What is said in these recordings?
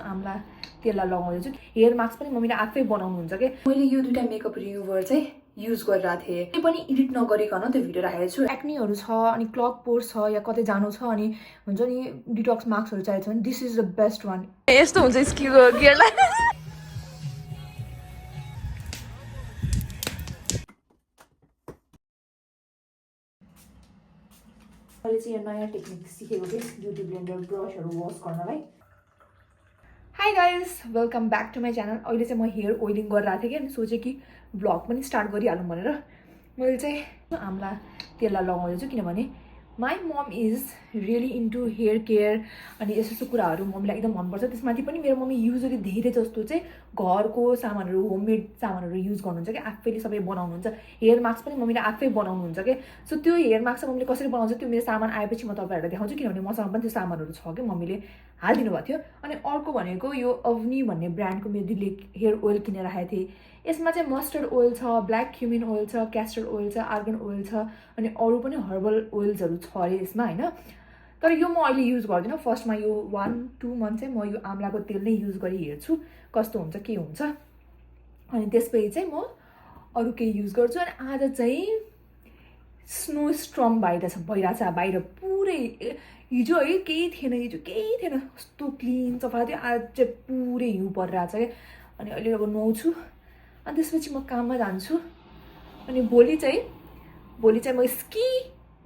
आम्ला त्यसलाई लगाउँदैछु hair mask पनि मम्मीले आफै बनाउनुहुन्छ के मैले यो दुईटा मेकअप रिमुभर चाहिँ युज गरिरहेको थिएँ के पनि एडिट नगरिकन त्यो भिडियो राखेको छु एक्नीहरू छ अनि क्लग पोर्स छ या कतै जानु छ अनि हुन्छ नि डिटक्स मास्कहरू चाहिएको छ भने this is the best one यस्तो हुन्छ स्किनको गियरलाई मैले चाहिँ यो नयाँ टेक्निक सिकेको थिएँ ब्युटी ब्लेन्डर ब्रसहरू वास गर्नलाई hi guys welcome back to my channel अहिले चाहिँ म हेयर ओइलिङ गरिरहेको थिएँ कि अनि सोचेँ कि भ्लग पनि स्टार्ट गरिहालौँ भनेर मैले चाहिँ आम्ला तेललाई लगाउँदैछु किनभने my mom is really into hair care अनि यस्तो यस्तो कुराहरू मम्मीलाई एकदम मनपर्छ त्यसमाथि पनि मेरो मम्मी युजली धेरै जस्तो चाहिँ घरको सामानहरू होममेड सामानहरू युज गर्नुहुन्छ कि आफैले सबै बनाउनुहुन्छ हेयर मास्क पनि मम्मीले आफै बनाउनुहुन्छ कि सो त्यो हेयर मास्क चाहिँ मम्मीले कसरी बनाउँछ त्यो मेरो सामान आएपछि म तपाईँहरूलाई देखाउँछु किनभने मसँग पनि त्यो सामानहरू छ कि मम्मीले हालिदिनु भएको थियो अनि अर्को भनेको यो अवनी भन्ने ब्रान्डको मेरो दिदीले हेयर ओइल किनेर राखेको थिएँ यसमा चाहिँ मस्टर्ड ओइल छ ब्ल्याक क्युमिन ओइल छ क्यास्टर ओइल छ आर्गन ओइल छ अनि अरू पनि हर्बल ओइल्सहरू छ अरे यसमा होइन तर यो म अहिले युज गर्दिनँ फर्स्टमा यो 1-2 मन्थ चाहिँ म यो आम्लाको तेल नै युज गरी हेर्छु कस्तो हुन्छ के हुन्छ अनि त्यसपछि चाहिँ म अरू केही युज गर्छु अनि आज चाहिँ स्नो स्ट्रम भइरहेछ बाहिर पुरै हिजो है केही थिएन कस्तो क्लिन सफा थियो आज चाहिँ पुरै हिउँ परिरहेछ क्या अनि अहिले अब नुहाउँछु अनि त्यसपछि म काममा जान्छु अनि भोलि चाहिँ म स्की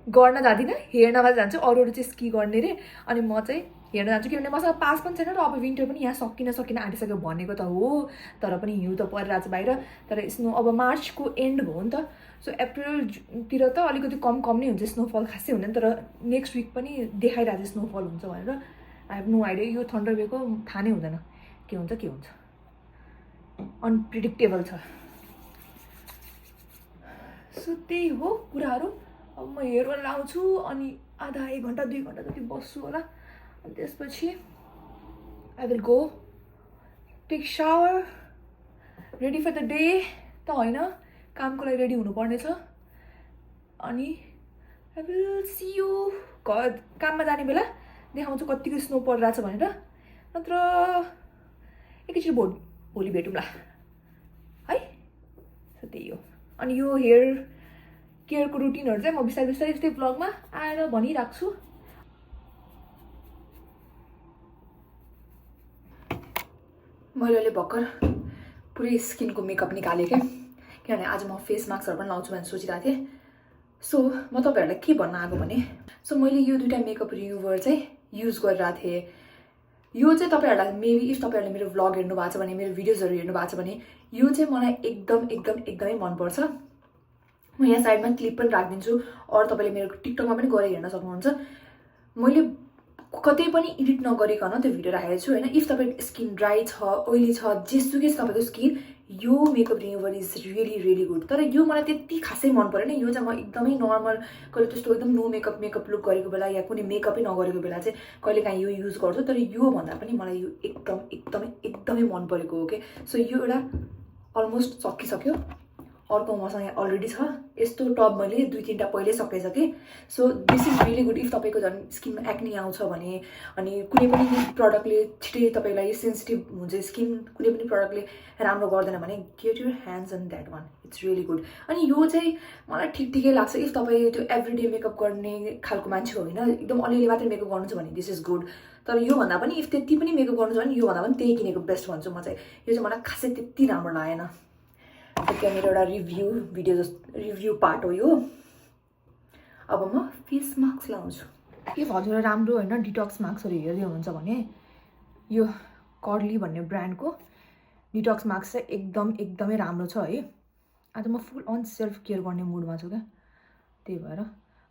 गर्न जाँदिनँ हेर्नमा जान्छु अरू चाहिँ स्की गर्ने रे अनि म चाहिँ हेर्न जान्छु किनभने मसँग पास पनि छैन र अब विन्टर पनि यहाँ सकिन आँटिसक्यो भनेको त हो तर पनि हिउँ त परिरहेछ बाहिर तर स्नो अब मार्चको एन्ड भयो नि त सो अप्रिलतिर त अलिकति कम नै हुन्छ स्नोफल खासै हुँदैन तर नेक्स्ट विक पनि देखाइरहेको छ स्नोफल हुन्छ भनेर आई हेभ नो आइडिया यो थन्डर वेको थाहा नै हुँदैन के हुन्छ अनप्रिडिक्टेबल छ सो त्यही हो कुराहरू अब म हेयर ओइल लाउँछु अनि आधा 1 घन्टा 2 घन्टा जति बस्छु होला अनि त्यसपछि I will go take shower ready for the day त होइन कामको लागि रेडी हुनुपर्ने छ अनि आई विल सी यु काममा जाने बेला देखाउँछु कतिको स्नो परिरहेछ भनेर नत्र एकैचोटि भोलि भेटौँला है सो त्यही हो अनि यो हेयर केयरको रुटिनहरू चाहिँ म बिस्तारै यस्तै ब्लगमा आएर भनिराख्छु मैले अहिले भर्खर पुरै स्किनको मेकअप निकालेँ क्या किनभने आज म फेस मास्कहरू पनि लाउँछु भनेर सोचिरहेको थिएँ सो म तपाईँहरूलाई के भन्न आएको भने सो मैले यो दुईटा मेकअप रिमुभर चाहिँ युज गरिरहेको थिएँ यो चाहिँ तपाईँहरूलाई मेबी इफ तपाईँहरूले मेरो भ्लग हेर्नु भएको छ भने मेरो भिडियोजहरू हेर्नु भएको छ भने यो चाहिँ मलाई एकदमै मनपर्छ म यहाँ साइडमा क्लिप पनि राखिदिन्छु अरू तपाईँले मेरो टिकटकमा पनि गएर हेर्न सक्नुहुन्छ मैले कतै पनि एडिट नगरिकन त्यो भिडियो राखेको छु होइन इफ तपाईँको स्किन ड्राई छ ओइली छ जेसुकै छ तपाईँको स्किन यो makeup remover is really good तर यो मलाई त्यति खासै मन परेन यो चाहिँ म एकदमै नर्मल कहिले त्यस्तो एकदम नो मेकअप लुक गरेको बेला या कुनै मेकअपै नगरेको बेला चाहिँ कहिलेकाहीँ यो युज गर्छु तर यो भन्दा पनि मलाई यो एकदमै मन परेको हो कि सो यो एउटा अलमोस्ट सकिसक्यो अर्को मसँग यहाँ अलरेडी छ यस्तो टब मैले 2-3टा पहिल्यै सकाइसकेँ so this is really good if तपाईँको झन् स्किनमा एक्नी आउँछ भने अनि कुनै पनि प्रडक्टले छिटै तपाईँलाई सेन्सिटिभ हुन्छ स्किन कुनै पनि प्रडक्टले राम्रो गर्दैन भने get your hands on that one it's really good अनि यो चाहिँ मलाई ठिकै लाग्छ इफ तपाईँ त्यो एभ्रिडे मेकअप गर्ने खालको मान्छे होइन एकदम अलिअलि मात्रै मेकअप गर्नु छ भने दिस इज गुड तर यो भन्दा पनि इफ त्यति पनि मेकअप गर्नु छ भने यो भन्दा पनि त्यही किनेको बेस्ट भन्छु म चाहिँ यो चाहिँ मलाई खासै त्यति राम्रो लागेन त्यहाँ मेरो एउटा रिभ्यू पार्ट हो यो अब म फेस मास्क लाउँछु के हजुर राम्रो होइन डिटक्स मास्कहरू हेर्दै हुनुहुन्छ भने यो कर्ली भन्ने ब्रान्डको डिटक्स मास्क चाहिँ एकदमै राम्रो छ है आज म फुल अन सेल्फ केयर गर्ने मुडमा छु क्या त्यही भएर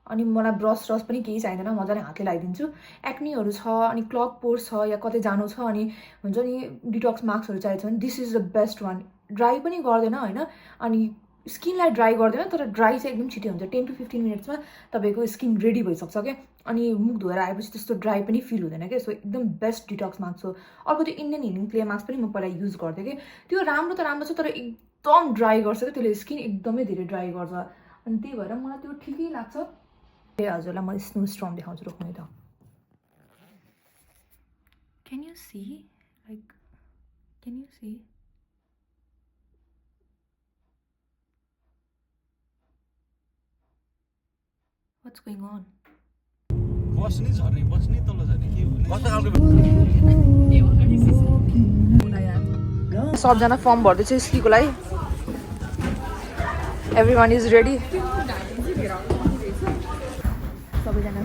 अनि मलाई ब्रस पनि केही चाहिँदैन मजाले हातले लगाइदिन्छु एक्नीहरू छ अनि क्लग पोर्स छ या कतै जानु छ अनि हुन्छ नि डिटक्स मास्कहरू चाहिएको छ भने this is the best one dry पनि गर्दैन होइन अनि स्किनलाई ड्राई गर्दैन तर ड्राई चाहिँ एकदम छिटो हुन्छ 10 to 15 मिनट्समा तपाईँको स्किन रेडी भइसक्छ क्या अनि मुख धोएर आएपछि त्यस्तो ड्राई पनि फिल हुँदैन क्या सो एकदम बेस्ट डिटक्स मास्क हो अर्को त्यो इन्डियन हिलिङ क्ले मास्क पनि म पहिला युज गर्थेँ कि त्यो राम्रो त राम्रो छ तर एकदम ड्राई गर्छ क्या त्यसले स्किन एकदमै धेरै ड्राई गर्छ अनि त्यही भएर मलाई त्यो ठिकै लाग्छ ए हजुरलाई म स्नो स्ट्रम देखाउँछु रोक्नु त can you see Like, can you see? What's going on? बस्नै झर्ने बस्नै तल झर्ने के कस्तो खालको सबजना फर्म भर्दैछ स्कीको लागि एभ्रिवान इज रेडी सबैजना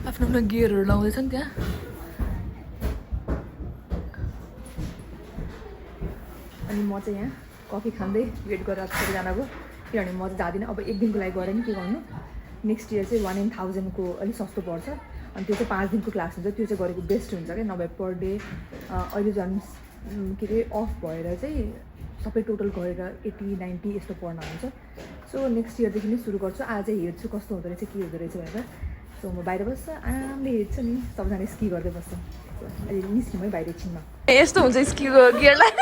आफ्नो आफ्नो गियरहरू लाउँदैछन् त्यहाँ अनि म चाहिँ यहाँ कफी खाँदै वेट गरेर सबैजनाको किनभने म चाहिँ जाँदिनँ अब एक दिनको लागि गएर नि के गर्नु नेक्स्ट इयर चाहिँ 1 in 1000 को अलिक सस्तो पर्छ अनि त्यो चाहिँ 5 दिनको क्लास हुन्छ त्यो चाहिँ गरेको बेस्ट हुन्छ क्या नभए पर डे अहिले झन् के अरे अफ भएर चाहिँ सबै टोटल गरेर 80-90 यस्तो पढ्न हुन्छ सो नेक्स्ट इयरदेखि नै सुरु गर्छु आज हेर्छु कस्तो हुँदो रहेछ के हुँदो रहेछ भनेर सो म बाहिर बस्छु आरामले हेर्छु नि सबैजना स्की गर्दै बस्छ अहिले निस्क्यौँ है बाहिर एकछिनमा यस्तो हुन्छ स्कीको गियरलाई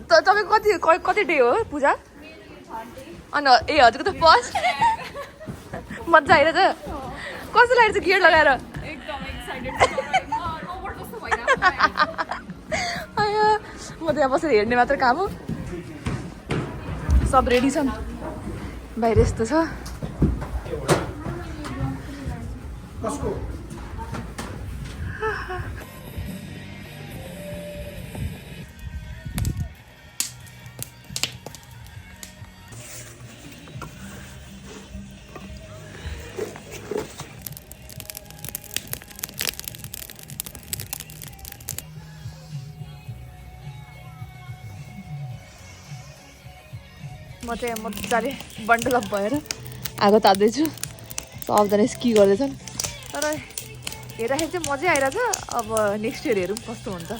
तपाईँको कति डे हो पूजा अनि ए हजुरको त फर्स्ट मजा आइरहेछ कस्तो लागेको छ गियर लगाएर म त यहाँ बसेर हेर्ने मात्र काम हो सब रेडी छन् बाहिर यस्तो छ म चाहिँ मजाले बन्डल अप भएर आगो ताप्दैछु सबजना स्की गर्दैछन् तर हेर्दाखेरि चाहिँ मजै आइरहेछ अब नेक्स्ट इयर हेरौँ कस्तो हुन्छ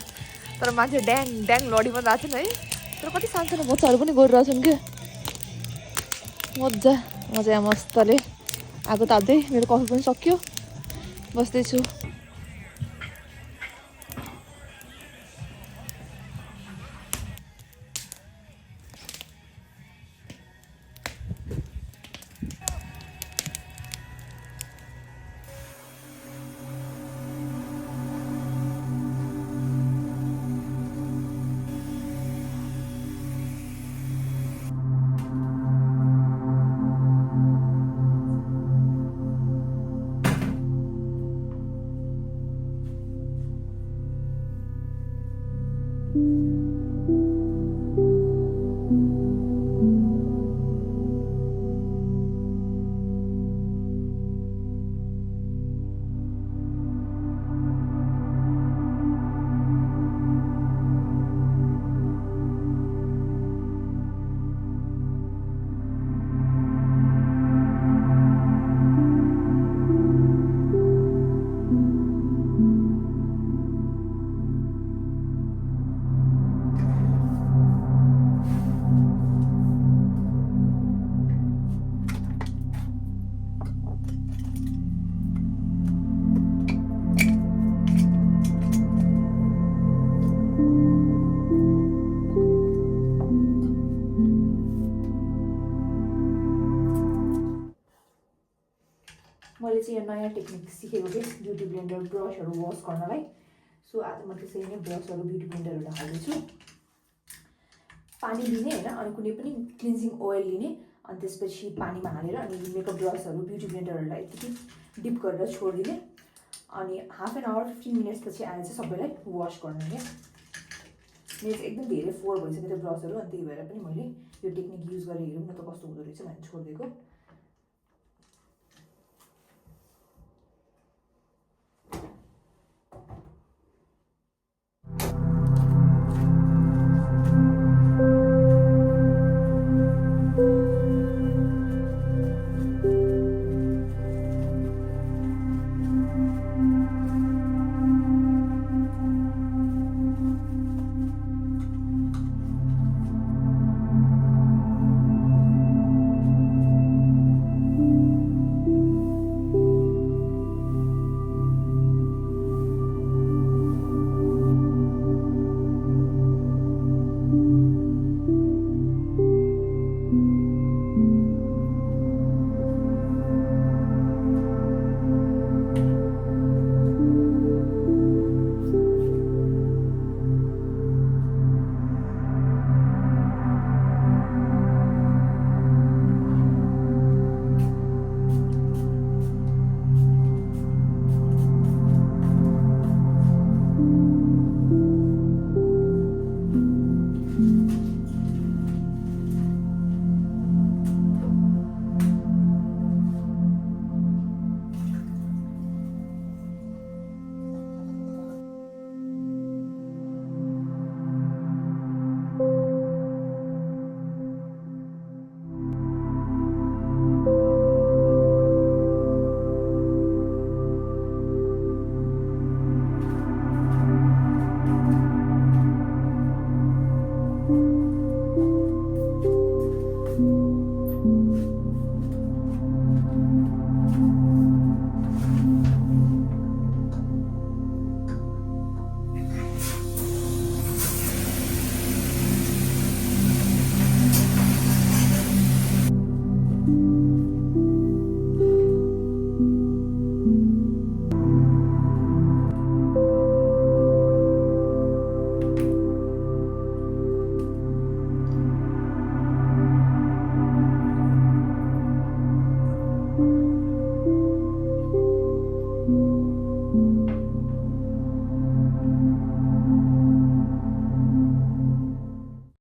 तर मान्छे ड्याङ ड्याङ लडी पनि आएको छैन है तर कति सानसानो बच्चाहरू पनि गरिरहेछन् क्या मजा यहाँ मस्तले आगो ताप्दै मेरो कफी पनि सक्यो बस्दैछु मैले चाहिँ यो नयाँ टेक्निक सिकेको थिएँ ब्युटी ब्लेन्डर ब्रसहरू वास गर्नलाई सो आज म त्यसरी नै ब्रसहरू ब्युटी ब्लेन्डरहरू हाल्दैछु पानी लिने होइन अनि कुनै पनि क्लिन्जिङ ओइल लिने अनि त्यसपछि पानीमा हालेर अनि मेकअप ब्रसहरू ब्युटी ब्लेन्डरहरूलाई यतिकै डिप गरेर छोडिदिने अनि हाफ एन आवर 15 मिनट्स पछि आएर चाहिँ सबैलाई वास गर्नु क्या मेरो चाहिँ एकदम धेरै फोहोर भइसक्यो त्यो ब्रसहरू अनि त्यही भएर पनि मैले यो टेक्निक युज गरेर हेरौँ न त कस्तो हुँदो रहेछ भनेर छोडिदिएको